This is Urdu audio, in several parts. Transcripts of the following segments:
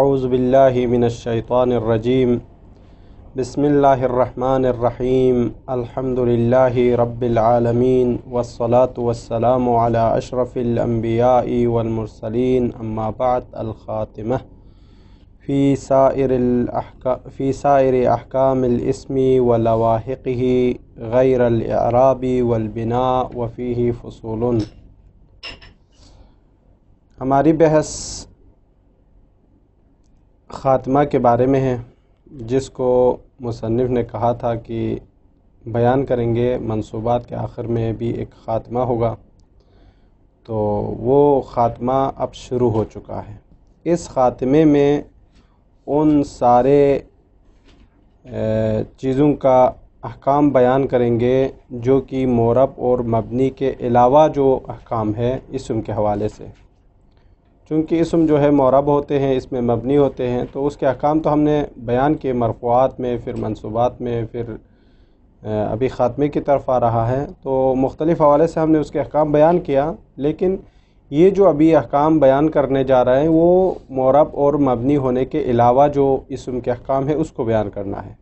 اعوذ باللہ من الشیطان الرجیم بسم اللہ الرحمن الرحیم الحمد للہ رب العالمین والصلاة والسلام علی اشرف الانبیاء والمرسلین اما بعد الخاتمہ فی سائر احکام الاسم ولواحقہ غیر الاعراب والبناء وفیہ فصول۔ ہماری بحث خاتمہ کے بارے میں ہے، جس کو مصنف نے کہا تھا کہ بیان کریں گے، منصوبات کے آخر میں بھی ایک خاتمہ ہوگا، تو وہ خاتمہ اب شروع ہو چکا ہے۔ اس خاتمے میں ان سارے چیزوں کا احکام بیان کریں گے جو کہ معرب اور مبنی کے علاوہ جو احکام ہے اسم کے حوالے سے، چونکہ اسم جو ہے معرب ہوتے ہیں، اس میں مبنی ہوتے ہیں، تو اس کے احکام تو ہم نے بیان کیے مرفوعات میں، پھر منصوبات میں، پھر ابھی خاتمے کی طرف آ رہا ہے، تو مختلف حوالے سے ہم نے اس کے احکام بیان کیا، لیکن یہ جو ابھی احکام بیان کرنے جا رہے ہیں وہ معرب اور مبنی ہونے کے علاوہ جو اسم کے احکام ہے اس کو بیان کرنا ہے۔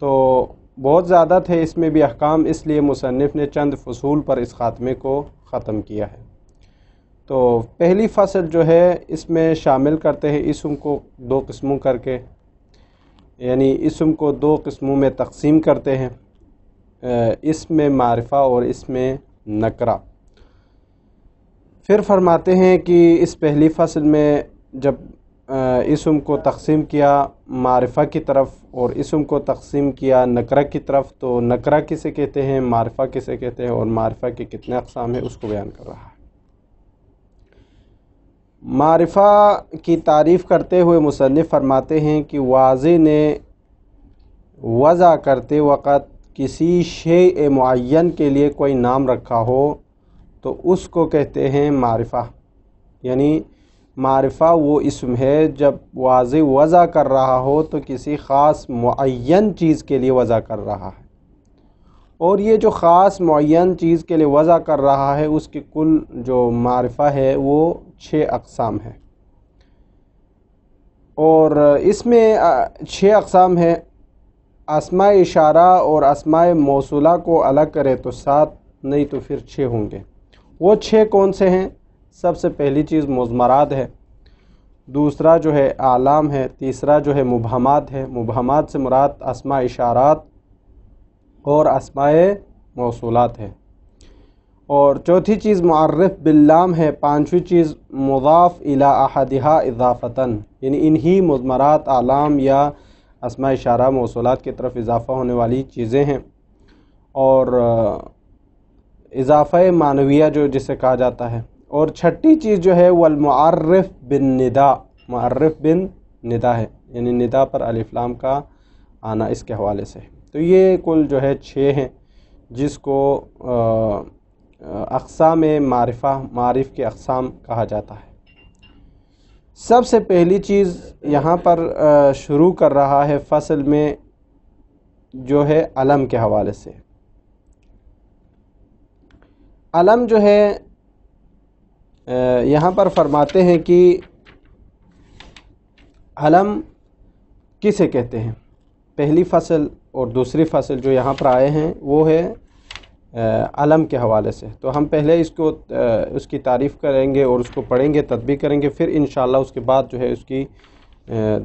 تو بہت زیادہ تھے اس میں بھی احکام، اس لیے مصنف نے چند فصول پر اس خاتمے کو ختم کیا ہے۔ تو پہلی فصل جو ہے اس میں شامل کرتے ہیں اسم کو دو قسموں کر کے، یعنی اسم کو دو قسموں میں تقسیم کرتے ہیں، اسم معرفہ اور اسم نکرہ۔ پھر فرماتے ہیں کہ اس پہلی فصل میں جب اسم کو تقسیم کیا معرفہ کی طرف اور اسم کو تقسیم کیا نکرہ کی طرف، تو نکرہ کسے کہتے ہیں، معرفہ کسے کہتے ہیں، اور معرفہ کے کتنے اقسام ہیں اس کو بیان کر رہا ہے۔ معرفہ کی تعریف کرتے ہوئے مصنف فرماتے ہیں کہ واضح نے وضع کرتے وقت کسی شیء معین کے لیے کوئی نام رکھا ہو تو اس کو کہتے ہیں معرفہ، یعنی معرفہ وہ اسم ہے جب واضح وضع کر رہا ہو تو کسی خاص معین چیز کے لیے وضع کر رہا ہے، اور یہ جو خاص معین چیز کے لیے وضع کر رہا ہے اس کی کل جو معرفہ ہے وہ 6 اقسام ہے، اور اس میں 6 اقسام ہیں۔ اسماء اشارہ اور اسماء موصولہ کو الگ کرے تو 7، نہیں تو پھر 6 ہوں گے۔ وہ 6 کون سے ہیں؟ سب سے پہلی چیز مضمرات ہے، دوسرا جو ہے اعلام ہے، تیسرا جو ہے مبہمات ہے، مبہمات سے مراد اسماء اشارات اور اسماء موصولات ہے، اور چوتھی چیز معرف باللام ہے، پانچویں چیز مضاف الی احدہا اضافتاً، یعنی انہی مضمرات، اعلام یا اسماء اشارہ موصولات کی طرف اضافہ ہونے والی چیزیں ہیں، اور اضافہ معنویہ جو جسے کہا جاتا ہے، اور چھٹی چیز جو ہے وہ المعرف بالندا، معرف بن ندا ہے، یعنی ندا پر الف لام کا آنا اس کے حوالے سے۔ تو یہ کل جو ہے 6 ہیں جس کو اقسام معرفہ، معارف کے اقسام کہا جاتا ہے۔ سب سے پہلی چیز یہاں پر شروع کر رہا ہے فصل میں جو ہے علم کے حوالے سے۔ علم جو ہے یہاں پر فرماتے ہیں کہ علم کسے کہتے ہیں۔ پہلی فصل اور دوسری فصل جو یہاں پر آئے ہیں وہ ہے علم کے حوالے سے، تو ہم پہلے اس کی تعریف کریں گے اور اس کو پڑھیں گے، تطبیق کریں گے، پھر انشاءاللہ اس کے بعد جو ہے اس کی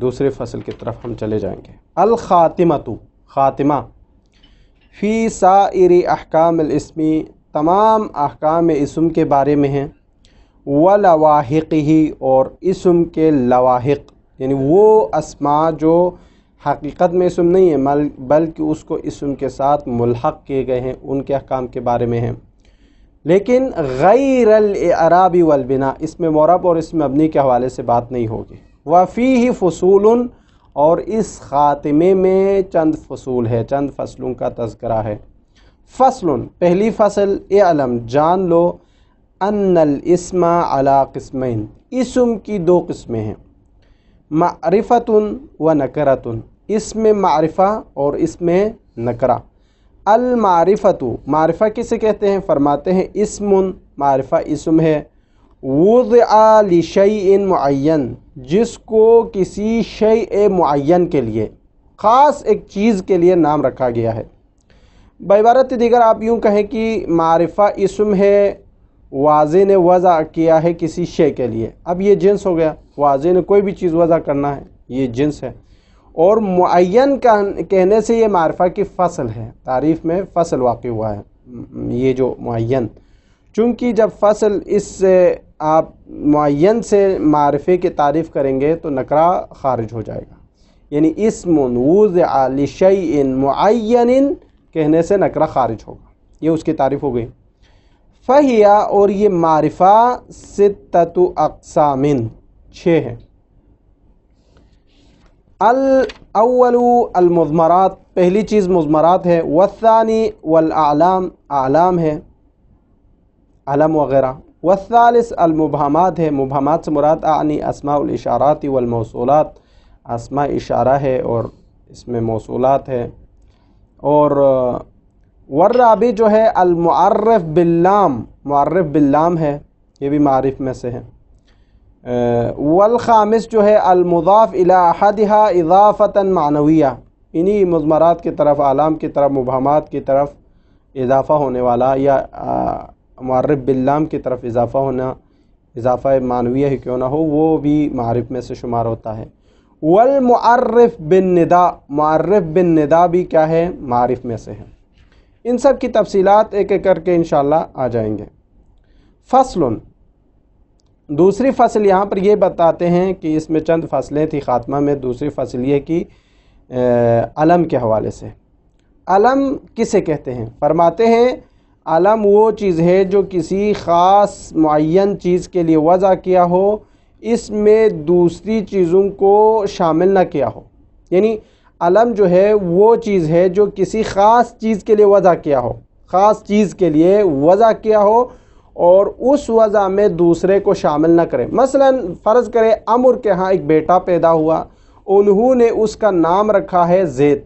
دوسری فصل کی طرف ہم چلے جائیں گے۔ الخاتمۃ، خاتمہ، فی سائر احکام الاسم، تمام احکام اسم کے بارے میں ہیں، ولواحقہ، اور اسم کے لواحق، یعنی وہ اسماء جو حقیقت میں اسم نہیں ہے بلکہ اس کو اسم کے ساتھ ملحق کیے گئے ہیں، ان کے احکام کے بارے میں ہیں، لیکن غیر الاعراب والبناء، اس میں معرب اور اس میں مبنی کے حوالے سے بات نہیں ہوگی۔ وفیہ فصول، اور اس خاتمے میں چند فصول ہے، چند فصلوں کا تذکرہ ہے۔ فصل، پہلی فصل، اعلم، جان لو، ان الاسم علی قسمین، اسم کی 2 قسمیں ہیں، معرفۃ و نکرۃ، اسم معرفہ اور اسم نکرہ۔ المعرفۃ، معرفہ کسے کہتے ہیں؟ فرماتے ہیں اسم، معرفہ اسم ہے، وضع لشیء معین، جس کو کسی شیء معین کے لیے، خاص ایک چیز کے لیے نام رکھا گیا ہے۔ بعبارت دیگر آپ یوں کہیں کہ معرفہ اسم ہے، واضح نے وضع کیا ہے کسی شے کے لیے، اب یہ جنس ہو گیا، واضح نے کوئی بھی چیز وضع کرنا ہے، یہ جنس ہے۔ اور معین کہنے سے یہ معرفہ کی فصل ہے، تعریف میں فصل واقع ہوا ہے یہ جو معین، چونکہ جب فصل اس سے آپ معین سے معرفے کی تعریف کریں گے تو نکرہ خارج ہو جائے گا، یعنی اسم وضع لشیء معین کہنے سے نکرہ خارج ہوگا، یہ اس کی تعریف ہو گئی۔ فہیا، اور یہ معرفہ ستۃ اقسام، 6 ہیں۔ الاول المضمرات، پہلی چیز مضمرات ہے، والثانی والاعلام، اعلام ہے، علم وغیرہ، والثالث المبہمات ہے، مبہمات سے مراد اعنی اسماء الاشارات والموصولات، اسماء اشارہ ہے اور اس میں موصولات ہے، اور والرابع جو ہے المعرف باللام، معرف باللام ہے، یہ بھی معارف میں سے ہے، والخامس جو ہے المضاف الی احدها اضافتا معنویہ، انہی مضمرات کی طرف، اعلام کی طرف، مبہمات کی طرف اضافہ ہونے والا، یا معرف باللام کی طرف اضافہ ہونا، اضافہ معنویہ ہی کیوں نہ ہو، وہ بھی معارف میں سے شمار ہوتا ہے۔ والمعرف بالندا، معرف بالندا بھی کیا ہے، معارف میں سے ہے۔ ان سب کی تفصیلات ایک ایک کر کے انشاءاللہ آ جائیں گے۔ فصل، دوسری فصل یہاں پر یہ بتاتے ہیں کہ اس میں چند فصلیں تھی خاتمہ میں، دوسری فصل یہ کہ علم کے حوالے سے، علم کسے کہتے ہیں؟ فرماتے ہیں علم وہ چیز ہے جو کسی خاص معین چیز کے لیے وضع کیا ہو، اس میں دوسری چیزوں کو شامل نہ کیا ہو، یعنی علم جو ہے وہ چیز ہے جو کسی خاص چیز کے لیے وضع کیا ہو، خاص چیز کے لیے وضع کیا ہو اور اس وضع میں دوسرے کو شامل نہ کرے۔ مثلا فرض کرے عمر کے ہاں ایک بیٹا پیدا ہوا، انہوں نے اس کا نام رکھا ہے زید،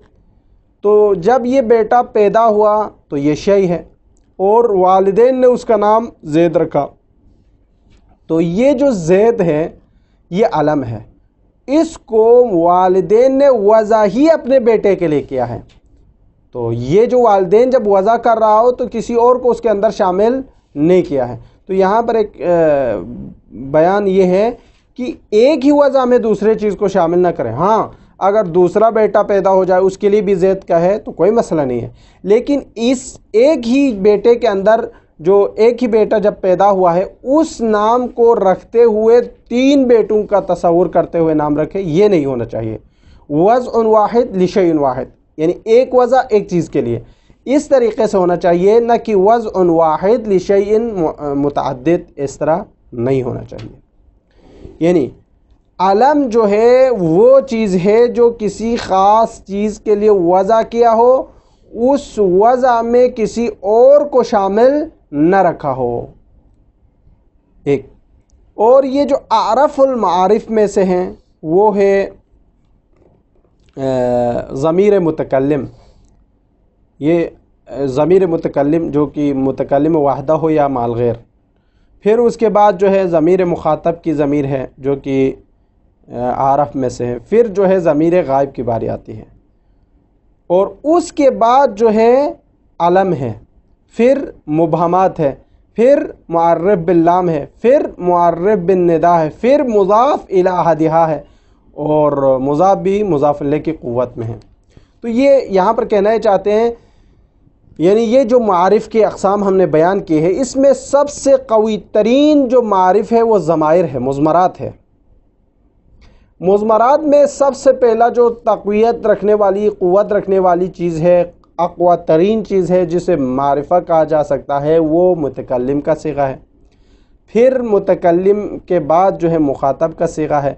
تو جب یہ بیٹا پیدا ہوا تو یہ شے ہے، اور والدین نے اس کا نام زید رکھا، تو یہ جو زید ہے یہ علم ہے، اس کو والدین نے وضع ہی اپنے بیٹے کے لیے کیا ہے، تو یہ جو والدین جب وضع کر رہا ہو تو کسی اور کو اس کے اندر شامل نہیں کیا ہے۔ تو یہاں پر ایک بیان یہ ہے کہ ایک ہی وضع میں دوسرے چیز کو شامل نہ کریں۔ ہاں اگر دوسرا بیٹا پیدا ہو جائے اس کے لیے بھی زید کا ہے تو کوئی مسئلہ نہیں ہے، لیکن اس ایک ہی بیٹے کے اندر، جو ایک ہی بیٹا جب پیدا ہوا ہے، اس نام کو رکھتے ہوئے 3 بیٹوں کا تصور کرتے ہوئے نام رکھے، یہ نہیں ہونا چاہیے۔ وضع واحد لشیء واحد، یعنی ایک وضع ایک چیز کے لیے، اس طریقے سے ہونا چاہیے، نہ کہ وضع واحد لشیء متعدد، اس طرح نہیں ہونا چاہیے۔ یعنی علم جو ہے وہ چیز ہے جو کسی خاص چیز کے لیے وضع کیا ہو، اس وضع میں کسی اور کو شامل نہ رکھا ہو، ایک۔ اور یہ جو اعرف المعارف میں سے ہیں وہ ہے ضمیر متکلم، یہ ضمیر متکلم جو کہ متکلم واحدہ ہو یا مال غیر، پھر اس کے بعد جو ہے ضمیر مخاطب کی ضمیر ہے جو کہ عارف میں سے ہے، پھر جو ہے ضمیر غائب کی باری آتی ہے، اور اس کے بعد جو ہے علم ہے، پھر مبہمات ہے، پھر معرف باللام ہے، پھر معرف بالندا ہے، پھر مضاف الی احدہا ہے، اور مضاف بھی مضاف الیہ کی قوت میں ہے۔ تو یہ یہاں پر کہنا چاہتے ہیں، یعنی یہ جو معارف کی اقسام ہم نے بیان کی ہے، اس میں سب سے قوی ترین جو معارف ہے وہ ضمائر ہے، مضمرات ہے۔ مضمرات میں سب سے پہلا جو تقویت رکھنے والی، قوت رکھنے والی چیز ہے، اقوی ترین چیز ہے جسے معرفہ کہا جا سکتا ہے، وہ متکلم کا صیغہ ہے، پھر متکلم کے بعد جو ہے مخاطب کا صیغہ ہے،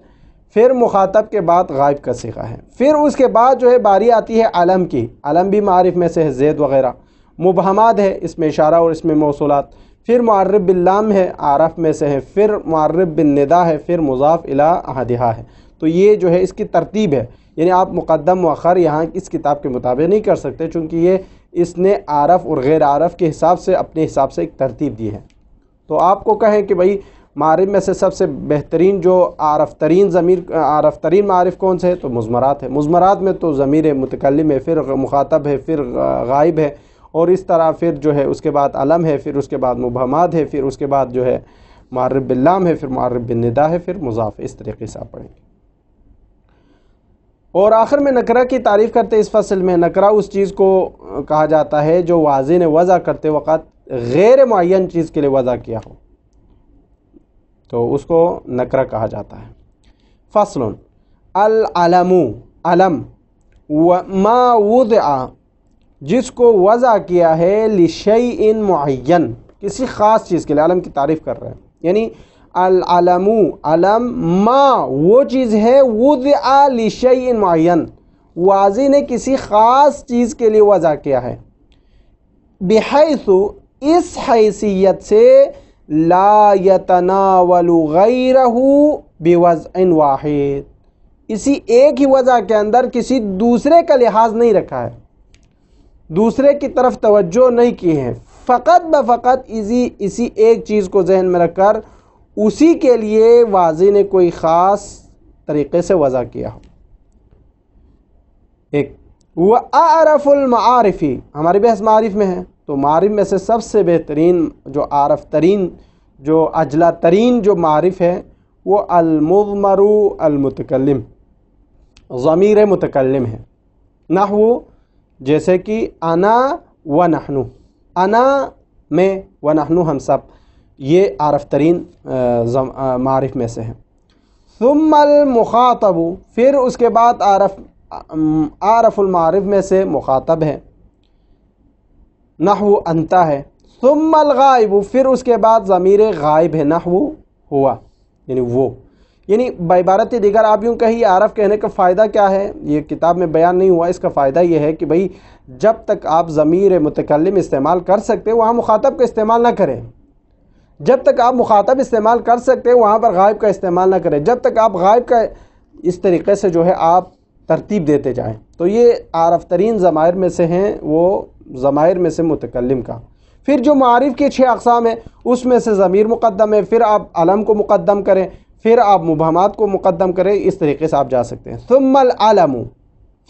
پھر مخاطب کے بعد غائب کا صیغہ ہے، پھر اس کے بعد جو ہے باری آتی ہے علم کی، علم بھی معارف میں سے ہے، زید وغیرہ، مبہمات ہے، اس میں اشارہ اور اس میں موصولات، پھر معرف باللام ہے، عارف میں سے ہے، پھر معرف بالندا ہے، پھر مضاف الی احدہا ہے۔ تو یہ جو ہے اس کی ترتیب ہے، یعنی آپ مقدم مؤخر یہاں اس کتاب کے مطابق نہیں کر سکتے، چونکہ یہ اس نے عارف اور غیر عارف کے حساب سے اپنے حساب سے ایک ترتیب دی ہے۔ تو آپ کو کہیں کہ بھئی معارف میں سے سب سے بہترین جو عارف ترین معارف کون سے ہے؟ تو مضمرات ہے۔ مضمرات میں تو ضمیر متکلم ہے، پھر مخاطب ہے، پھر غائب ہے، اور اس طرح پھر جو ہے اس کے بعد علم ہے، پھر اس کے بعد مبہمات ہے، پھر اس کے بعد جو ہے معرف باللام ہے، پھر معرف بالندا ہے، پھر مضاف ہے۔ اس طریقے سے آپ پڑھیں گے۔ اور آخر میں نکرہ کی تعریف کرتے اس فصل میں، نکرہ اس چیز کو کہا جاتا ہے جو واضح نے وضع کرتے وقت غیر معین چیز کے لیے وضع کیا ہو، تو اس کو نکرہ کہا جاتا ہے۔ فصل العلم، علم ما وضع، جس کو وضع کیا ہے لشیء معین، کسی خاص چیز کے لیے، علم کی تعریف کر رہے ہیں، یعنی العلم، علم ما وہ چیز ہے وضع لشیء معین، واضح نے کسی خاص چیز کے لیے وضع کیا ہے، بحیث اس حیثیت سے لا یتناول غیرہ بوضع واحد، اسی ایک ہی وضع کے اندر کسی دوسرے کا لحاظ نہیں رکھا ہے، دوسرے کی طرف توجہ نہیں کی ہے، فقط بفقط اسی ایک چیز کو ذہن میں رکھ کر اسی کے لیے واضح نے کوئی خاص طریقے سے وضع کیا ہو۔ ایک وَأَعْرَفُ الْمَعَارِفِ، ہماری بحث معارف میں ہے، تو معارف میں سے سب سے بہترین جو عارف ترین، جو اجلا ترین جو معارف ہے وہ المضمر المتکلم، ضمیر متکلم ہے۔ نحو جیسے کہ انا و نحن، انا میں و نحن ہم سب، یہ عارف ترین معارف میں سے ہیں۔ ثم المخاطب، پھر اس کے بعد عارف المعارف میں سے مخاطب ہے، نحو انت ہے۔ ثم الغائب، پھر اس کے بعد ضمیر غائب ہے، نحو ہوا، یعنی وہ، یعنی بعبارت دیگر آپ یوں کہیے عارف کہنے کا فائدہ کیا ہے، یہ کتاب میں بیان نہیں ہوا، اس کا فائدہ یہ ہے کہ بھئی جب تک آپ ضمیر متکلم استعمال کر سکتے وہاں مخاطب کا استعمال نہ کریں، جب تک آپ مخاطب استعمال کر سکتے وہاں پر غائب کا استعمال نہ کریں، جب تک آپ غائب کا اس طریقے سے جو ہے آپ ترتیب دیتے جائیں۔ تو یہ عارف ترین ضمائر میں سے ہیں، وہ ضمائر میں سے متکلم کا۔ پھر جو معارف کے 6 اقسام ہیں اس میں سے ضمیر مقدم ہے، پھر آپ علم کو مقدم کریں، پھر آپ مبہمات کو مقدم کریں، اس طریقے سے آپ جا سکتے ہیں۔ ثم العلم،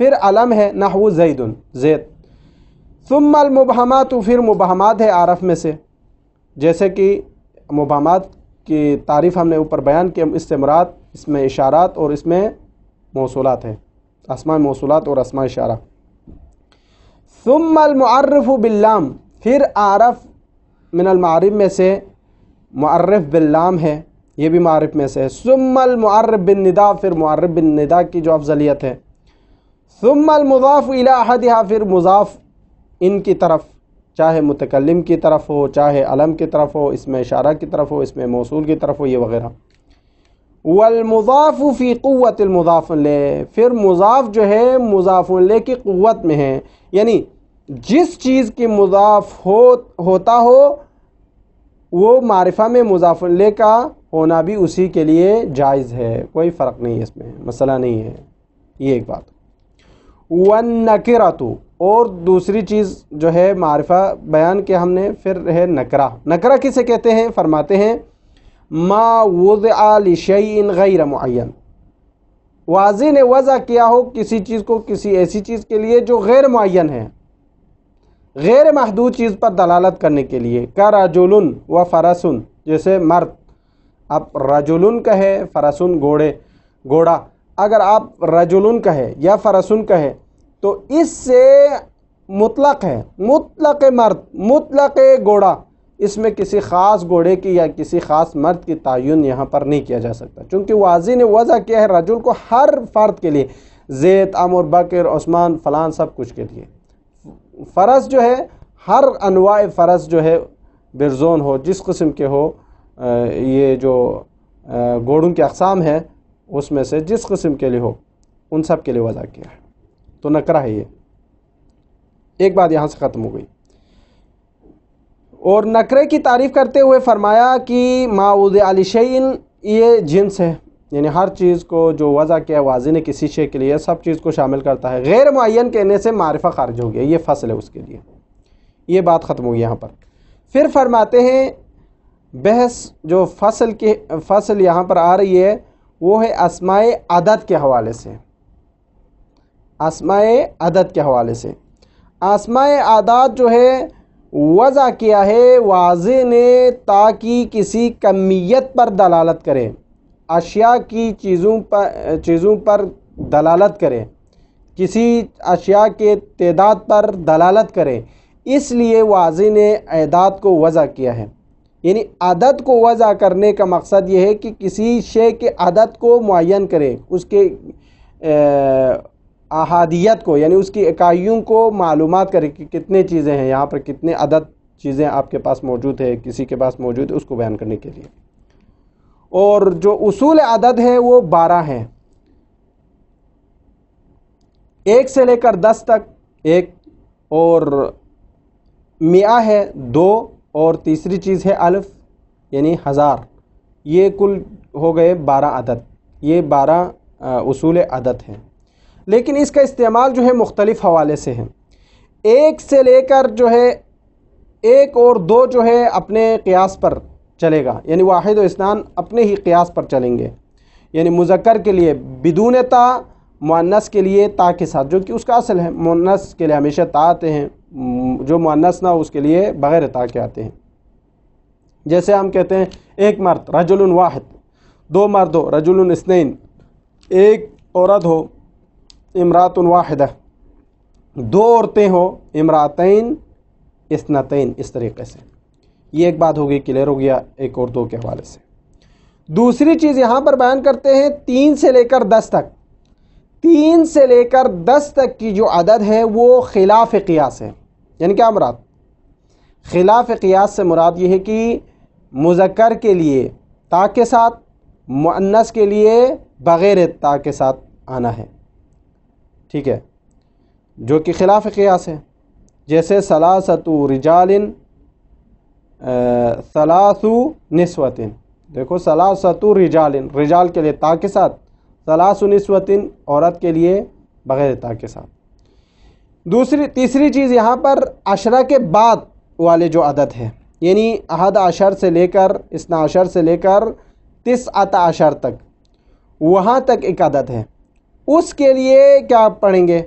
پھر علم ہے، نحو زید، زید۔ ثم المبہمات، پھر مبہمات ہے عارف میں سے، جیسے کہ مبہمات کی تعریف ہم نے اوپر بیان کی، اس سے مراد اس میں اشارات اور اس میں موصولات ہیں، اسماء موصولات اور اسماء اشارہ۔ ثم المعرف باللام، پھر عارف من المعارف میں سے معرف باللام ہے، یہ بھی معارف میں سے ہے۔ ثم المعرف بالندا، پھر معرف بالندا کی جو افضلیت ہے۔ ثم المضاف الی احدھا، پھر مضاف ان کی طرف، چاہے متکلم کی طرف ہو، چاہے علم کی طرف ہو، اس میں اشارہ کی طرف ہو، اس میں موصول کی طرف ہو، یہ وغیرہ۔ والمضاف فی قوت المضاف الیہ، پھر مضاف جو ہے مضاف الیہ کی قوت میں ہے، یعنی جس چیز کی مضاف ہوتا ہو وہ معرفہ میں مضاف الیہ کا ہونا بھی اسی کے لیے جائز ہے، کوئی فرق نہیں ہے، اس میں مسئلہ نہیں ہے، یہ ایک بات۔ والنکرۃ، اور دوسری چیز جو ہے معرفہ بیان کیا ہم نے، پھر ہے نکرہ۔ نکرہ کسے کہتے ہیں؟ فرماتے ہیں ما وضع لشیء غیر معین، واضح نے وضع کیا ہو کسی چیز کو کسی ایسی چیز کے لیے جو غیر معین ہے، غیر محدود چیز پر دلالت کرنے کے لیے۔ کا رجل و فرسن، جیسے مرد، اب رجل کہے فرسن گھوڑا، اگر آپ رجل کہے یا فرسن کہے تو اس سے مطلق ہے، مطلق مرد، مطلق گھوڑا، اس میں کسی خاص گھوڑے کی یا کسی خاص مرد کی تعین یہاں پر نہیں کیا جا سکتا، چونکہ واضح نے وضع کیا ہے رجل کو ہر فرد کے لیے، زید، عمر، بکر، عثمان، فلان، سب کچھ کے لیے۔ فرس جو ہے ہر انواع فرس جو ہے برزون ہو، جس قسم کے ہو، یہ جو گھوڑوں کے اقسام ہیں اس میں سے جس قسم کے لیے ہو ان سب کے لیے وضع کیا ہے، تو نکرہ ہے یہ۔ ایک بات یہاں سے ختم ہو گئی۔ اور نکرے کی تعریف کرتے ہوئے فرمایا کہ ما وضع لشیء، یہ جنس ہے، یعنی ہر چیز کو جو وضع کیا واضح نے کسی شے کے لیے سب چیز کو شامل کرتا ہے۔ غیر معین کہنے سے معرفہ خارج ہو گیا، یہ فصل ہے اس کے لیے، یہ بات ختم ہوگی یہاں پر۔ پھر فرماتے ہیں بحث جو فصل یہاں پر آ رہی ہے وہ ہے اسماء عدد کے حوالے سے، اسماء عدد کے حوالے سے۔ اسماء عدد جو ہے وضع کیا ہے واضح نے تاکہ کسی کمیت پر دلالت کرے، اشیاء کی چیزوں پر دلالت کرے، کسی اشیاء کے تعداد پر دلالت کرے، اس لیے واضح نے اعداد کو وضع کیا ہے۔ یعنی عدد کو وضع کرنے کا مقصد یہ ہے کہ کسی شے کے عدد کو معین کرے، اس کے احادیت کو یعنی اس کی اکائیوں کو معلومات کرے کہ کتنے چیزیں ہیں، یہاں پر کتنے عدد چیزیں آپ کے پاس موجود ہے، کسی کے پاس موجود ہے، اس کو بیان کرنے کے لیے۔ اور جو اصول عدد ہے وہ 12 ہیں، 1 سے لے کر 10 تک 1، اور 100 ہے 2، اور تیسری چیز ہے الف یعنی 1000۔ یہ کل ہو گئے 12 عدد، یہ 12 اصول عدد ہیں۔ لیکن اس کا استعمال جو ہے مختلف حوالے سے ہے۔ 1 سے لے کر جو ہے 1 اور 2 جو ہے اپنے قیاس پر چلے گا، یعنی واحد و اثنان اپنے ہی قیاس پر چلیں گے، یعنی مذکر کے لیے بدون تا، مؤنث کے لیے تا کے ساتھ، جو کہ اس کا اصل ہے۔ مؤنث کے لیے ہمیشہ تا آتے ہیں، جو مؤنث نہ اس کے لیے بغیر تا کے آتے ہیں۔ جیسے ہم کہتے ہیں 1 مرد رجل واحد، 2 مرد ہو رجل اثنین، 1 عورت ہو امرات واحدہ، 2 عورتیں ہو امراتین اثنتین، اس طریقے سے۔ یہ ایک بات ہوگی، کلیئر ہو گیا 1 اور 2 کے حوالے سے۔ دوسری چیز یہاں پر بیان کرتے ہیں 3 سے لے کر 10 تک۔ 3 سے لے کر 10 تک کی جو عدد ہے وہ خلاف قیاس ہے۔ یعنی کیا مراد؟ خلاف قیاس سے مراد یہ ہے کہ مذکر کے لیے تا کے ساتھ، مؤنث کے لیے بغیر تا کے ساتھ آنا ہے، ٹھیک ہے، جو کہ خلاف قیاس ہے۔ جیسے ثلاثۃ رجال ثلاث نسوۃ، دیکھو ثلاثۃ رجال، رجال کے لیے تا کے ساتھ، ثلاث نسوۃ عورت کے لیے بغیر تا کے ساتھ۔ تیسری چیز یہاں پر عشرہ کے بعد والے جو عدد ہے، یعنی 11 سے لے کر 12 سے لے کر 19 تک، وہاں تک ایک عدد ہے، اس کے لیے کیا پڑھیں گے؟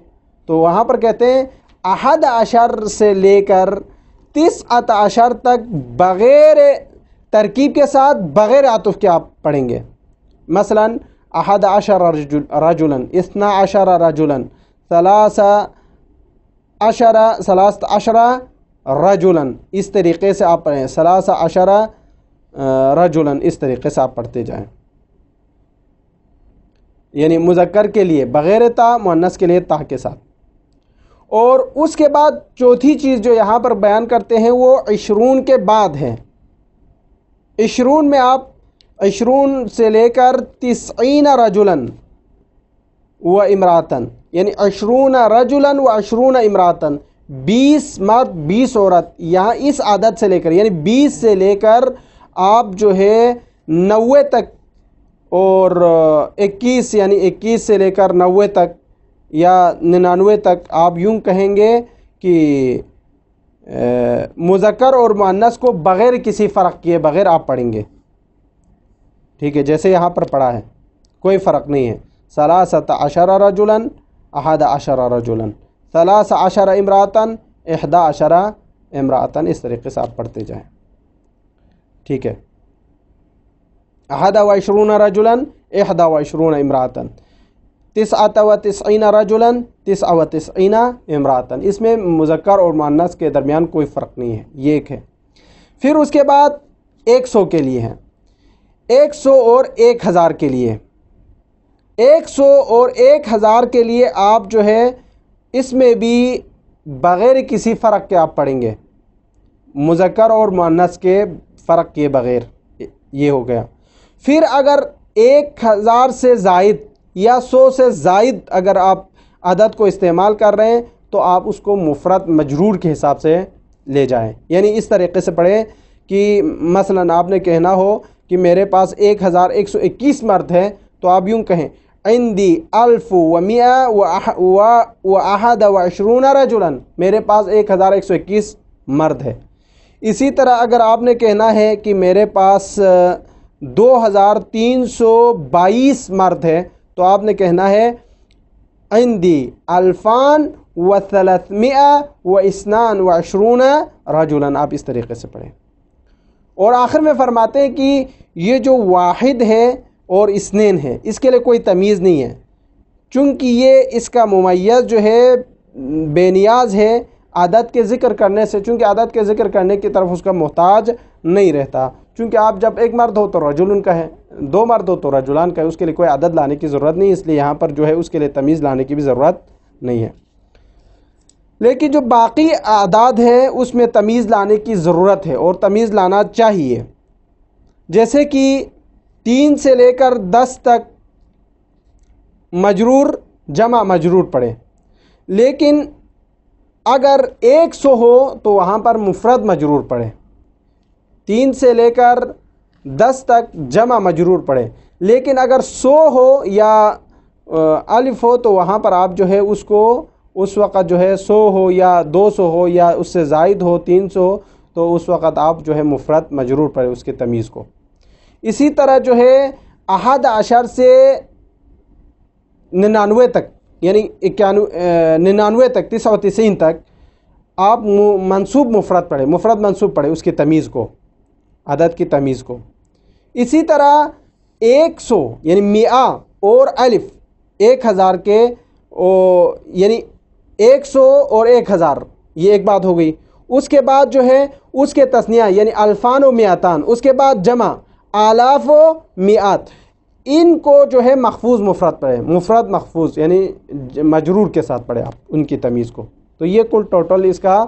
تو وہاں پر کہتے ہیں 11 سے لے کر 19 تک بغیر ترکیب کے ساتھ، بغیر عطف کے آپ پڑھیں گے۔ مثلا 11 رجلا، 12 رجلا، 13 رجلا، اس طریقے سے آپ پڑھیں، 13 رجلا، اس طریقے سے آپ پڑھتے جائیں۔ یعنی مذکر کے لیے بغیر تا، مؤنث کے لیے تا کے ساتھ۔ اور اس کے بعد چوتھی چیز جو یہاں پر بیان کرتے ہیں وہ 20 کے بعد ہے۔ 20 میں آپ 20 سے لے کر 90 رجلا و امراتن، یعنی 20 رجلا و 20 امراتن، 20 مرد 20 عورت، یہاں اس عدد سے لے کر، یعنی 20 سے لے کر آپ جو ہے 90 تک، اور 21 یعنی 21 سے لے کر 90 تک یا 99 تک آپ یوں کہیں گے کہ مذکر اور مؤنث کو بغیر کسی فرق کیے بغیر آپ پڑھیں گے، ٹھیک ہے، جیسے یہاں پر پڑھا ہے، کوئی فرق نہیں ہے۔ 13 رجلا 11 رجلا، 13 امراتن 11 امراتن، اس طریقے سے آپ پڑھتے جائیں، ٹھیک ہے۔ 21 رجلا 21 امراتن، 99 رجلا 99 امراتن، اس میں مذکر اور مؤنث کے درمیان کوئی فرق نہیں ہے، یہ ایک ہے۔ پھر اس کے بعد 100 کے لیے ہے، 100 اور 1000 کے لیے، 100 اور 1000 کے لیے آپ جو ہے اس میں بھی بغیر کسی فرق کے آپ پڑھیں گے، مذکر اور مؤنث کے فرق کیے بغیر، یہ ہو گیا۔ پھر اگر 1000 سے زائد یا 100 سے زائد اگر آپ عدد کو استعمال کر رہے ہیں تو آپ اس کو مفرد مجرور کے حساب سے لے جائیں، یعنی اس طریقے سے پڑھیں کہ مثلا آپ نے کہنا ہو کہ میرے پاس 1121 مرد ہے، تو آپ یوں کہیں عندی 1121 رجلا، میرے پاس 1121 مرد ہے۔ اسی طرح اگر آپ نے کہنا ہے کہ میرے پاس 2322 مرد ہے تو آپ نے کہنا ہے عندی 2322 رجلا، آپ اس طریقے سے پڑھیں۔ اور آخر میں فرماتے ہیں کہ یہ جو واحد ہے اور اثنین ہے اس کے لیے کوئی تمیز نہیں ہے، چونکہ یہ اس کا ممیز جو ہے بے نیاز ہے عدد کے ذکر کرنے سے، چونکہ عدد کے ذکر کرنے کی طرف اس کا محتاج نہیں رہتا، چونکہ آپ جب ایک مرد ہو تو رجل کا ہے، دو مرد ہو تو رجلان کا ہے، اس کے لیے کوئی عدد لانے کی ضرورت نہیں، اس لیے یہاں پر جو ہے اس کے لیے تمیز لانے کی بھی ضرورت نہیں ہے۔ لیکن جو باقی اعداد ہیں اس میں تمیز لانے کی ضرورت ہے اور تمیز لانا چاہیے، جیسے کہ 3 سے لے کر 10 تک مجرور جمع مجرور پڑھے، لیکن اگر 100 ہو تو وہاں پر مفرد مجرور پڑھے، 3 سے لے کر 10 تک جمع مجرور پڑھے، لیکن اگر 100 ہو یا الف ہو تو وہاں پر آپ جو ہے اس کو اس وقت جو ہے 100 ہو یا 200 ہو یا اس سے زائد ہو 300 ہو تو اس وقت آپ جو ہے مفرد مجرور پڑھے اس کے تمیز کو۔ اسی طرح جو ہے 11 سے 99 تک یعنی 99 تک 99 تک آپ منصوب مفرد پڑھے، مفرد منصوب پڑھے اس کی تمیز کو، عدد کی تمیز کو۔ اسی طرح 100 یعنی 100 اور الف 1000 کے یعنی 100 اور 1000 یہ ایک بات ہو گئی۔ اس کے بعد جو ہے اس کے تثنیہ یعنی الفان و میاتان، اس کے بعد جمع آلاف و میات، ان کو جو ہے محفوظ مفرد پڑھے، مفرد محفوظ یعنی مجرور کے ساتھ پڑھے آپ ان کی تمیز کو۔ تو یہ کل ٹوٹل اس کا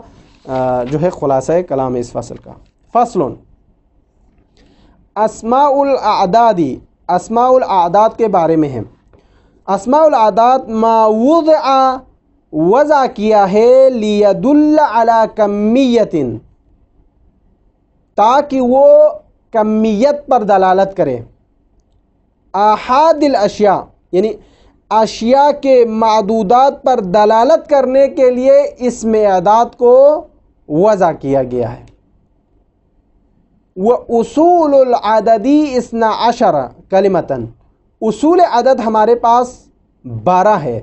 جو ہے خلاصہ کلام ہے اس فصل کا۔ فصل اسماء الاعداد، اسماء الاعداد کے بارے میں ہے۔ اسماء الاعداد ما وضع کیا ہے لیدل علی کمیت، تاکہ وہ کمیت پر دلالت کرے، آحاد الاشیاء یعنی اشیاء کے معدودات پر دلالت کرنے کے لیے اسم اعداد کو وضع کیا گیا ہے۔ وَأُصُولُ الْعَدَدِ 12 کلمةً، اصول عدد ہمارے پاس 12 ہے۔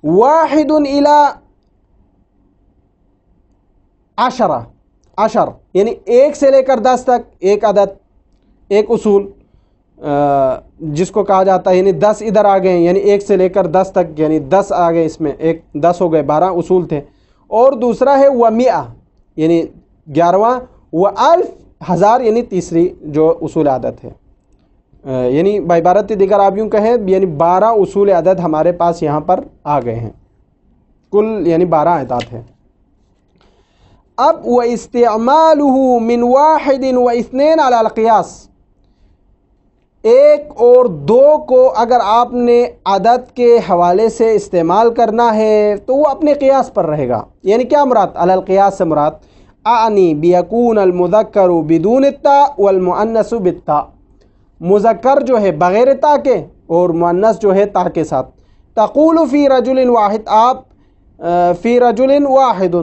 واحد الى 10 یعنی 1 سے لے کر 10 تک ایک عدد، ایک اصول جس کو کہا جاتا ہے، یعنی 10 ادھر آ گئے یعنی 1 سے لے کر 10 تک یعنی 10 آ گئے، اس میں 10 ہو گئے، 12 اصول تھے۔ اور دوسرا ہے و100 یعنی 11واں، و1000 1000 یعنی تیسری جو اصول عدد ہے، یعنی بعبارت دیگر آپ یوں کہیں یعنی 12 اصول عدد ہمارے پاس یہاں پر آ گئے ہیں، کل یعنی 12 اعداد ہیں۔ اب وَإِسْتِعْمَالُهُ مِنْ وَاحِدٍ وَإِثْنَيْنِ عَلَى الْقِيَاسِ، 1 اور 2 کو اگر آپ نے عدد کے حوالے سے استعمال کرنا ہے تو وہ اپنے قیاس پر رہے گا۔ یعنی کیا مراد علی القیاس سے مراد اعنی بیکون المذکر بدون التاء والمؤنث بالتاء، مذکر جو ہے بغیر تا کے اور مؤنث جو ہے تا کے ساتھ۔ تقول فی رجل واحد، آپ فی رجل واحد،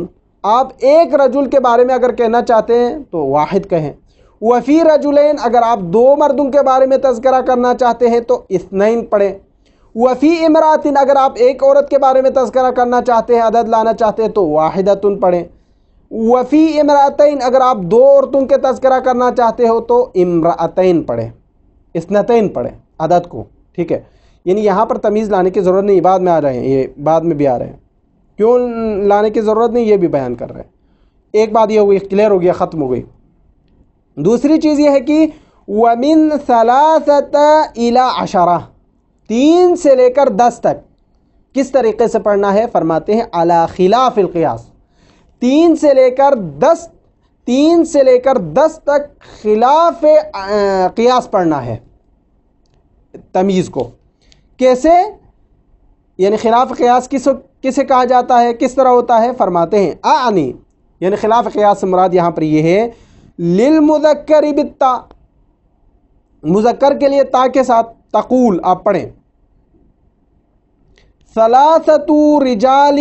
آپ ایک رجل کے بارے میں اگر کہنا چاہتے ہیں تو واحد کہیں۔ وفی رجلین، اگر آپ 2 مردوں کے بارے میں تذکرہ کرنا چاہتے ہیں تو اثنین پڑھیں۔ وفی امراتن، اگر آپ ایک عورت کے بارے میں تذکرہ کرنا چاہتے ہیں، عدد لانا چاہتے ہیں تو واحدتن پڑھیں۔ وفی امراتین، اگر آپ 2 عورتوں کے تذکرہ کرنا چاہتے ہو تو امراتین پڑھیں، اثنتین پڑھیں عدد کو، ٹھیک ہے۔ یعنی یہاں پر تمیز لانے کی ضرورت نہیں، بعد میں آ رہے ہیں، یہ بعد میں بھی آ رہے ہیں، کیوں لانے کی ضرورت نہیں یہ بھی بیان کر رہے ہیں۔ ایک بات یہ ہو گئی، کلیئر ہو گیا، ختم ہو گئی۔ دوسری چیز یہ ہے کہ وَمِن 3 إِلَى 10، 3 سے لے کر 10 تک کس طریقے سے پڑھنا ہے؟ فرماتے ہیں علی خلاف القیاس، 3 سے لے کر 10 تک خلاف قیاس پڑھنا ہے تمیز کو۔ کیسے؟ یعنی خلاف قیاس کسے کہا جاتا ہے، کس طرح ہوتا ہے؟ فرماتے ہیں اعنی، یعنی خلاف قیاس سے مراد یہاں پر یہ ہے للمذکر بالتاء، مذکر کے لیے تا کے ساتھ، تقول آپ پڑھیں 3 رجال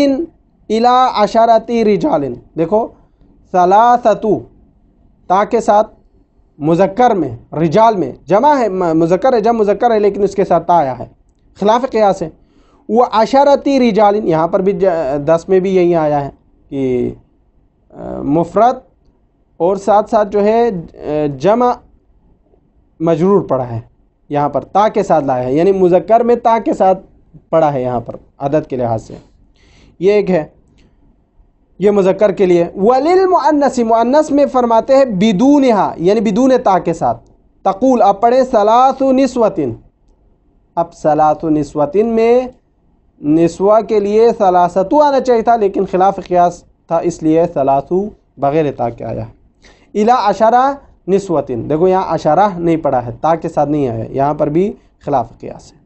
إلى 10 رجال، دیکھو ثلاثتو تا کے ساتھ مذکر میں، رجال میں، جمع ہے، مذکر ہے، جمع مذکر ہے لیکن اس کے ساتھ تا آیا ہے، خلاف قیاس ہے۔ وہ عشرتی رجال، یہاں پر بھی 10 میں بھی یہی آیا ہے کہ مفرد اور ساتھ ساتھ جو ہے جمع مجرور پڑا ہے، یہاں پر تا کے ساتھ لایا ہے، یعنی مذکر میں تا کے ساتھ پڑا ہے یہاں پر عدد کے لحاظ سے، یہ ایک ہے، یہ مذکر کے لیے۔ وللمؤنث، مؤنث میں فرماتے ہیں بدونہا، یعنی بدون تا کے ساتھ۔ تقول، اب پڑھیں ثلاث نسوۃ، اب ثلاث نسوۃ میں نسوہ کے لیے ثلاثتو آنا چاہیے تھا لیکن خلاف قیاس تھا اس لیے ثلاثو بغیر تا کے آیا ہے۔ الی عشرہ نسوۃ، دیکھو یہاں عشرہ نہیں پڑھا ہے، تا کے ساتھ نہیں آیا، یہاں پر بھی خلاف قیاس ہے۔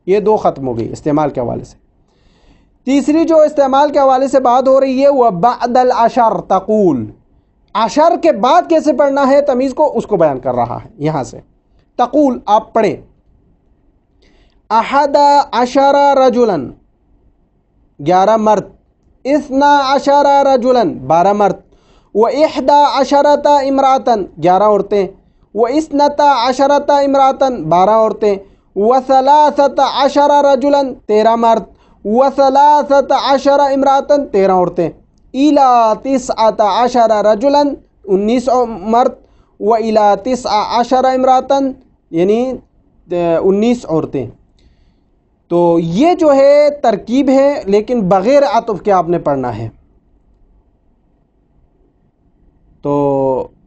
یہ دو ختم ہو گئی استعمال کے حوالے سے۔ تیسری جو استعمال کے حوالے سے بات ہو رہی ہے وہ بعد العشر تقول، عشر کے بعد کیسے پڑھنا ہے تمیز کو، اس کو بیان کر رہا ہے یہاں سے۔ تقول، آپ پڑھیں، احد عشر رجلا 11 مرد، اثنا عشر رجلا 12 مرد، و احدا عشرۃ امراۃ 11 عورتیں، و اثنتا عشرۃ امراۃ 12 عورتیں، و ثلاثۃ عشر رجلا 13 مرد، و ثلاثۃ عشر امراۃ 13 عورتیں، الی 19 رجلا 19 مرد، و الی 19 امراۃ یعنی 19 عورتیں۔ تو یہ جو ہے ترکیب ہے لیکن بغیر عطف کے آپ نے پڑھنا ہے۔ تو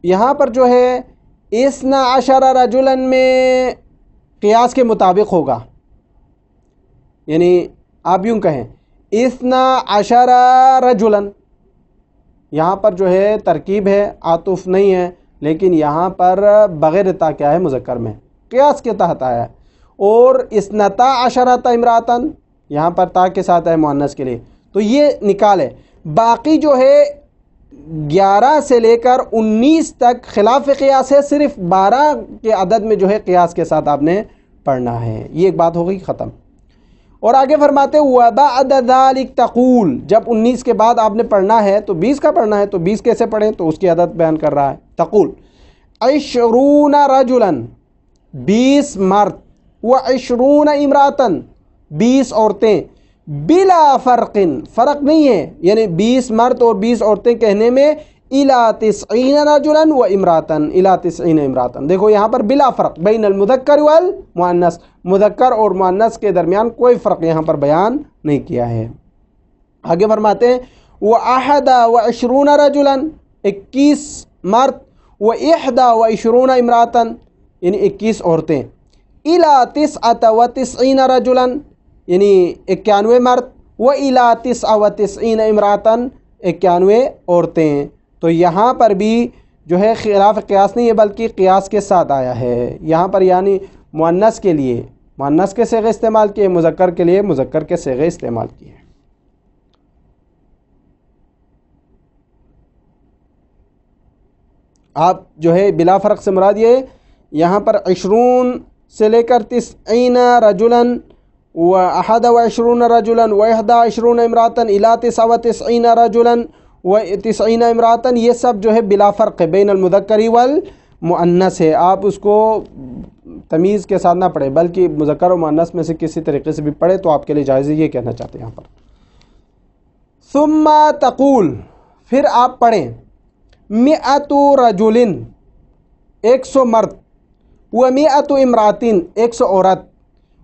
یہاں پر جو ہے 12 رجلا میں قیاس کے مطابق ہوگا، یعنی آپ یوں کہیں 12 رجلا، یہاں پر جو ہے ترکیب ہے، عطف نہیں ہے، لیکن یہاں پر بغیر تا کیا ہے مذکر میں قیاس کے تحت آیا ہے۔ اور 12 امراۃ یہاں پر تا کے ساتھ ہے مؤنث کے لیے، تو یہ نکال ہے۔ باقی جو ہے 11 سے لے کر 19 تک خلاف قیاس ہے، صرف 12 کے عدد میں جو ہے قیاس کے ساتھ آپ نے پڑھنا ہے۔ یہ ایک بات ہو گئی ختم۔ اور آگے فرماتے وَبَعْدَ ذَلِكَ تَقُول، جب 19 کے بعد آپ نے پڑھنا ہے تو 20 کا پڑھنا ہے، تو 20 کیسے پڑھیں، تو اس کی عدد بیان کر رہا ہے۔ تقول 20 رجلا 20 مرد، و20 امراۃ 20 عورتیں، بلا فرق، فرق نہیں ہے، یعنی 20 مرد اور 20 عورتیں کہنے میں، الی 90 رجلا و امراۃ، الی 90 امراۃ، دیکھو یہاں پر بلا فرق بین المذکر والمؤنث، مذکر اور مؤنث کے درمیان کوئی فرق یہاں پر بیان نہیں کیا ہے۔ آگے فرماتے ہیں و21 رجلا 21 مرد، و 21 امراۃ یعنی 21 عورتیں، الی 99 رجلا یعنی 91 مرد، و الی 99 امراۃ 91 عورتیں۔ تو یہاں پر بھی جو ہے خلاف قیاس نہیں ہے بلکہ قیاس کے ساتھ آیا ہے یہاں پر، یعنی مؤنث کے لیے مؤنث کے صیغے استعمال کیے، مذکر کے لیے مذکر کے صیغے استعمال کیے۔ آپ جو ہے بلا فرق سے مراد یہ یہاں پر 20 سے لے کر 90 رجلا و 21 رجلا و 21 امراۃ الی 99 رجلا و 90 امراۃ، یہ سب جو ہے بلا فرق ہے، بین المذکر والمؤنث ہے، آپ اس کو تمیز کے ساتھ نہ پڑھیں بلکہ مذکر و مؤنث میں سے کسی طریقے سے بھی پڑھے تو آپ کے لیے جائز ہے، یہ کہنا چاہتے ہیں یہاں پر۔ ثم تقول، پھر آپ پڑھیں 100 رجل 100 مرد، و 100 امراۃ 100 عورت،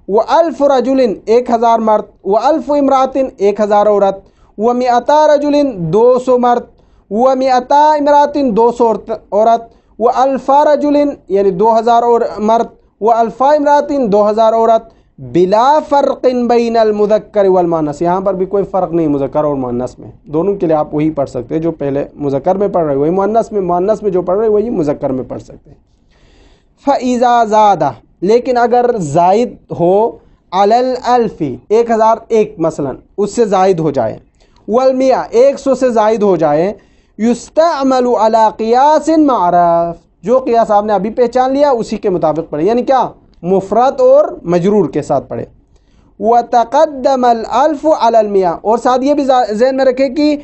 و 1000 رجل 1000 مرد، و 1000 امراۃ 1000 عورت، و 100 رجل 200 مرد، و 100 امراۃ 200 عورت، و 1000 رجل یعنی 2000 مرد، و 1000 امراۃ 2000 عورت، بلا فرق بین المذکر والمؤنث، یہاں پر بھی کوئی فرق نہیں مذکر اور مؤنث میں، دونوں کے لیے آپ وہی پڑھ سکتے ہیں، جو پہلے مذکر میں پڑھ رہے وہی مؤنث میں، مؤنث میں جو پڑھ رہے وہی مذکر میں پڑھ سکتے ہیں۔ فَإِذَا زَادَ، لیکن اگر زائد ہو، علی الالف 1001 مثلا اس سے زائد ہو جائے، والمئہ 100 سے زائد ہو جائے، یستعمل علی قیاس معروف، جو قیاس آپ نے ابھی پہچان لیا اسی کے مطابق پڑھے، یعنی کیا، مفرد اور مجرور کے ساتھ پڑھے۔ وَتَقَدَّمَ الْأَلْفُ عَلَى الْمِئَةِ، اور ساتھ یہ بھی ذہن میں رکھے کہ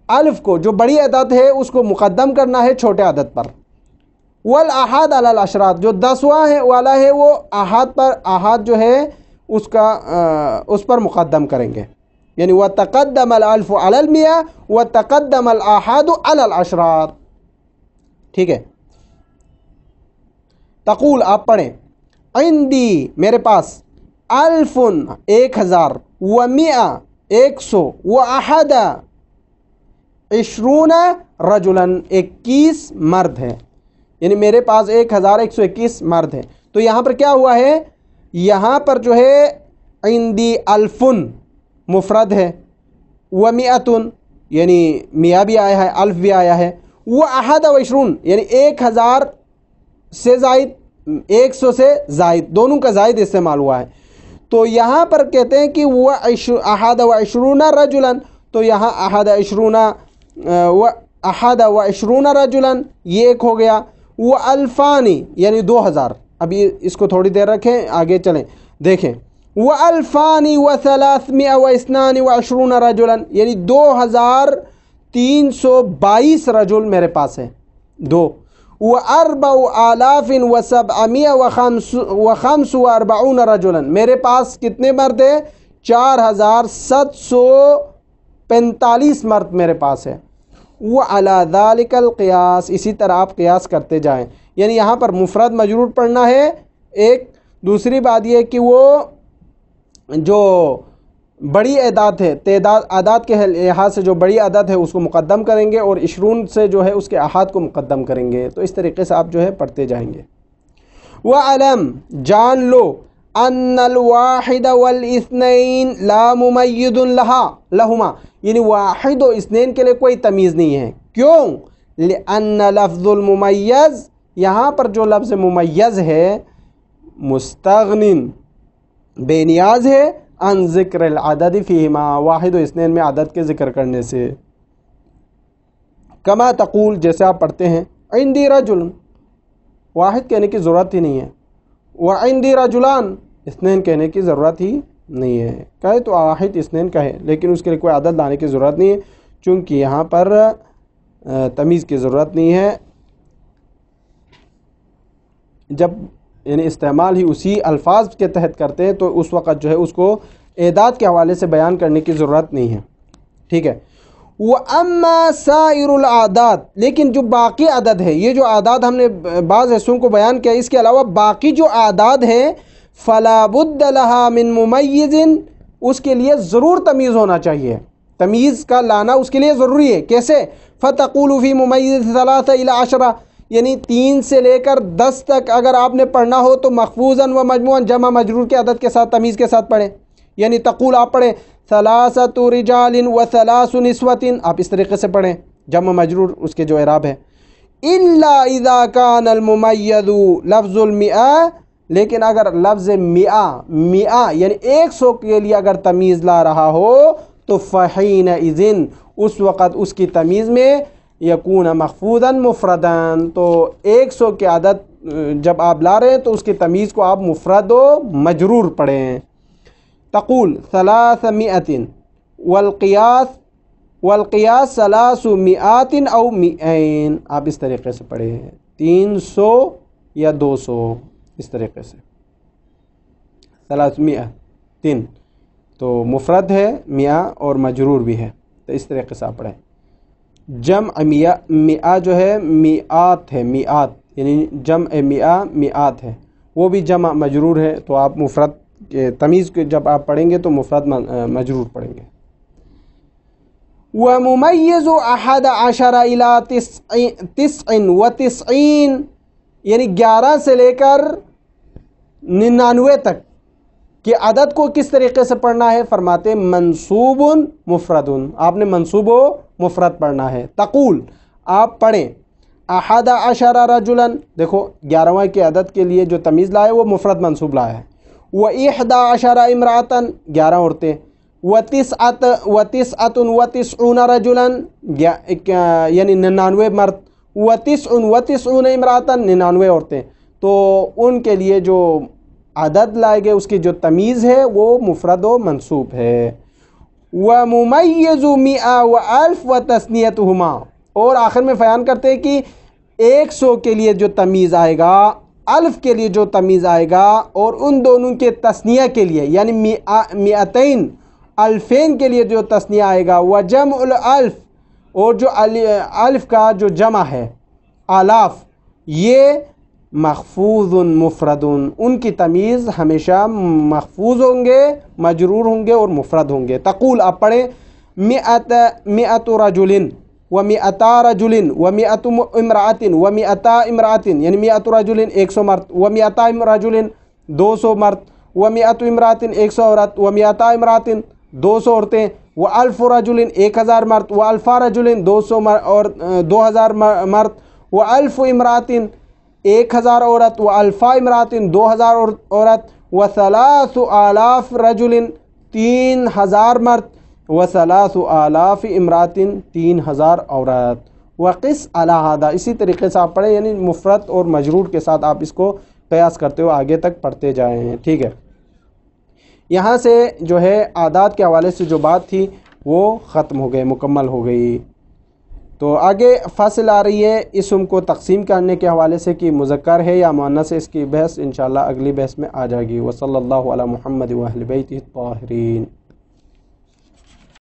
الف کو جو بڑی عدد ہے اس کو مقدم کرنا ہے چھوٹے عدد پر. والاحاد علی العشرات جو 10واں ہے والا ہے وہ احاد پر، احاد جو ہے اس پر مقدم کریں گے. یعنی وتقدم الالف علی المئہ وتقدم الاحاد علی العشرات. ٹھیک ہے. تقول آپ پڑھیں عندی میرے پاس، الف 1000، ومئہ 100، واحد 20 رجلا 21 مرد ہیں. یعنی میرے پاس 1121 مرد ہیں. تو یہاں پر کیا ہوا ہے، یہاں پر جو ہے عندی الفن مفرد ہے، ومئتن یعنی مئہ بھی آیا ہے، الف بھی آیا ہے، واحد 20 یعنی 1000 سے زائد، 100 سے زائد، دونوں کا زائد استعمال ہوا ہے. تو یہاں پر کہتے ہیں کہ وہ احد 20 رجلا، تو یہاں احد 20 رجلا یہ ایک ہو گیا. وہ الفانی یعنی 2000. ابھی اس کو تھوڑی دیر رکھیں، آگے چلیں دیکھیں. وہ الفانی و 322 رجلا یعنی 2322 رجل میرے پاس ہے. دو. و4745 رجلا میرے پاس کتنے مرد ہیں، 4745 مرد میرے پاس ہے. وعلی ذالک القیاس اسی طرح آپ قیاس کرتے جائیں. یعنی یہاں پر مفرد مجرور پڑھنا ہے ایک. دوسری بات یہ کہ وہ جو بڑی اعداد ہے، تعداد اعداد کے لحاظ سے جو بڑی عدد ہے اس کو مقدم کریں گے، اور 20 سے جو ہے اس کے احاد کو مقدم کریں گے. تو اس طریقے سے آپ جو ہے پڑھتے جائیں گے. وَعَلَمْ جان لو ان الواحد والاثنین لا ممیز لہما یعنی واحد و اثنین کے لیے کوئی تمیز نہیں ہے. کیوں؟ لأن لفظ الممیز یہاں پر جو لفظ ممیز ہے مستغنن بے نیاز ہے عن ذکر العدد فیہما واحد و اثنین میں عدد کے ذکر کرنے سے. کما تقول جیسے آپ پڑھتے ہیں عندی رجل واحد کہنے کی ضرورت ہی نہیں ہے، وعندی رجلان اثنین کہنے کی ضرورت ہی نہیں ہے. کہے تو واحد اثنین کہے لیکن اس کے لیے کوئی عدد لانے کی ضرورت نہیں ہے، چونکہ یہاں پر تمیز کی ضرورت نہیں ہے. جب یعنی استعمال ہی اسی الفاظ کے تحت کرتے ہیں تو اس وقت جو ہے اس کو اعداد کے حوالے سے بیان کرنے کی ضرورت نہیں ہے. ٹھیک ہے. وَأَمَّا سَائِرُ الْأَعْدَادِ لیکن جو باقی عدد ہے، یہ جو اعداد ہم نے بعض حصوں کو بیان کیا، اس کے علاوہ باقی جو اعداد ہیں فَلَا بُدَّ لَهَا مِن مُمَيِّزٍ اس کے لیے ضرور تمیز ہونا چاہیے. تمیز کا لانا اس کے لیے ضروری ہے. کیسے؟ فَتَقُولُ فِي مُمَيِّزٍ 3 إلى 10 یعنی 3 سے لے کر 10 تک اگر آپ نے پڑھنا ہو تو محفوظاً و مجموعاً جمع مجرور کے عدد کے ساتھ تمیز کے ساتھ پڑھیں. یعنی تقول آپ پڑھیں 3 رجال و 3 نسوة آپ اس طریقے سے پڑھیں جمع مجرور اس کے جو اعراب ہے. إلا إذا كان المميز لفظ المئة لیکن اگر لفظ مئہ یعنی 100 کے لیے اگر تمیز لا رہا ہو تو فحینئذ اس وقت اس کی تمیز میں یکون مخفوضا مفرداً تو 100 کے عدد جب آپ لا رہے ہیں تو اس کی تمیز کو آپ مفرد و مجرور پڑھیں. تقول 300 والقیاس 300 او 200 آپ اس طریقے سے پڑھیں 300 یا 200 اس طریقے سے. 300 تو مفرد ہے، مئہ اور مجرور بھی ہے، تو اس طریقے سے آپ پڑھیں. جمع مئہ جو ہے میعات ہے، میعات یعنی جمع مئہ میعات ہے، وہ بھی جمع مجرور ہے. تو آپ مفرد کے تمیز کو جب آپ پڑھیں گے تو مفرد مجرور پڑھیں گے. وَمُمَيِّزُ 11 إلى 99 یعنی 11 سے لے کر 99 تک کہ عدد کو کس طریقے سے پڑھنا ہے. فرماتے منصوب مفرد آپ نے منصوب و مفرد پڑھنا ہے. تقول آپ پڑھیں 11 رجلا دیکھو 11واں کی عدد کے لیے جو تمیز لائے وہ مفرد منصوب لایا ہے. و11 امرأة 11 عورتیں. و99 رجلا یعنی 99 مرد. و99 امرأة 99 عورتیں. تو ان کے لیے جو عدد لائے گئے اس کی جو تمیز ہے وہ مفرد و منصوب ہے. وممیز مئہ والف وتثنیتہما، اور آخر میں بیان کرتے ہیں کہ 100 کے لیے جو تمیز آئے گا، الف کے لیے جو تمیز آئے گا، اور ان دونوں کے تثنیہ کے لیے یعنی مئتین الفین کے لیے جو تثنیہ آئے گا، وجمع الالف، اور جو الف کا جو جمع ہے آلاف، یہ محفوظ مفرد، ان کی تمیز ہمیشہ محفوظ ہوں گے، مجرور ہوں گے اور مفرد ہوں گے۔ تقول، آپ پڑھیں، مئت رجل ومئتا رجل ومئت امرأۃ ومئتا امرأۃ، یعنی مئت رجل 100 مرد، ومئتا رجل 200 مرد، ومئت امرأۃ 100 عورت، ومئتا امرأۃ 200 عورتیں، والف رجل 1000 مرد، والفا رجل 200 اور 2000 مرد، والف امرأۃ 1000 عورت، والفا امرأۃ 2000 عورت، وثلاث آلاف رجل 3000 مرد، وثلاث آلاف امرأۃ 3000 عورت، وقس علی ھذا، اسی طریقے سے آپ پڑھیں، یعنی مفرد اور مجرور کے ساتھ آپ اس کو قیاس کرتے ہوئے آگے تک پڑھتے جائیں، ٹھیک ہے۔ یہاں سے جو ہے اعداد کے حوالے سے جو بات تھی وہ ختم ہو گئی، مکمل ہو گئی۔ تو آگے فصل آ رہی ہے اسم کو تقسیم کرنے کے حوالے سے کہ مذکر ہے یا مؤنث ہے، اس کی بحث انشاءاللہ اگلی بحث میں آ جائے گی۔ وصلی اللہ علی محمد و اہل بیتہ الطاہرین۔